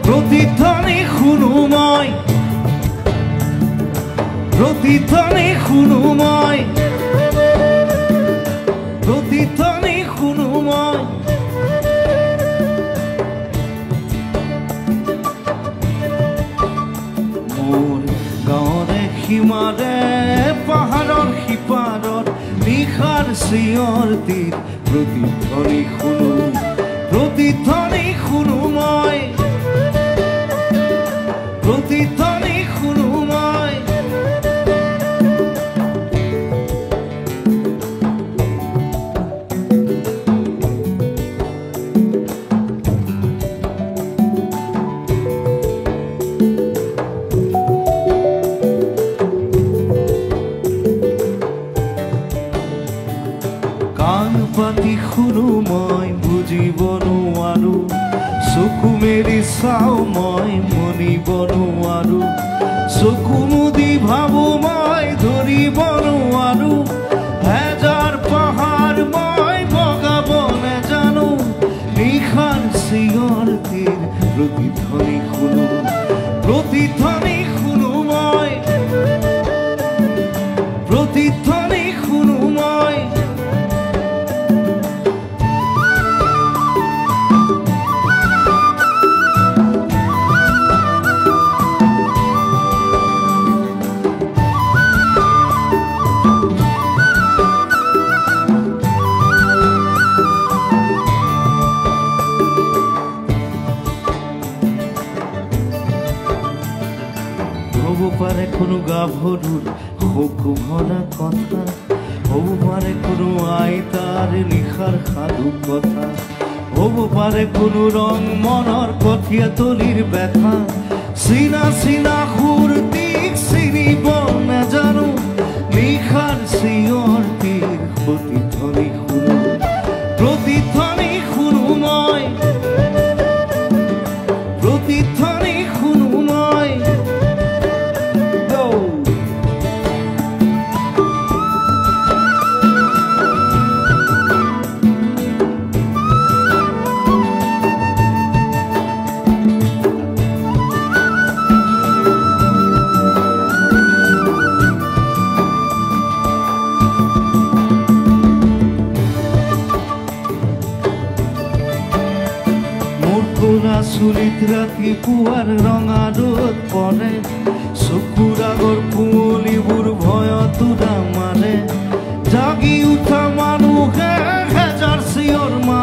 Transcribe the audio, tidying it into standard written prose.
প্ৰতিধ্বনি শুনো মই, প্ৰতিধ্বনি শুনো মই, প্ৰতিধ্বনি শুনো মই। মোৰ গাঁৱৰে সীমাৰে পাহাৰৰ সিপাৰত নিশাৰ চিঞৰ তীৰ প্ৰতিধ্বনি শুনো, প্ৰতিধ্বনি শুনো মই, প্ৰতিধ্বনি শুনো মই। কাণ পাতি শুনো মই বুজিব নোৱাৰো, চকু মেলি চাওঁ মই মনিব নোৱাৰো, চকু মুদি ভাবো মই ধৰিব নোৱাৰো। হেজাৰ পাহাৰ মই বগাব নেজানো, নিশাৰ চিঞৰ তীৰ প্ৰতিধ্বনি শুনো, প্ৰতিধ্বনি শুনো মই, প্ৰতিধ্বনি শুনো মই। হ'ব পাৰে কোনো গাভৰুৰ শোক ভৰা কথা, হ'ব পাৰে কোনো আইতাৰ নিশাৰ সাধু কথা, হ'ব পাৰে কোনো ৰং মনৰ কঠীয়া তলিৰ ব্যথা। চিনা চিনা সুৰটিক চিনিব নাজানো, নিশাৰ চিঞৰ তীৰ প্ৰতিধ্বনি শুনো, প্ৰতিধ্বনি শুনো মই, প্ৰতিধ্বনি শুনো মই। চুলিত ৰাতিপুৱাৰ ৰঙা ৰ'দ পৰে, চকুৰ আগৰ কুঁৱলীবোৰ ভয়ত উৰা মাৰে, জাগি উঠা মানুহে হেজাৰ চিঞৰ মাৰে।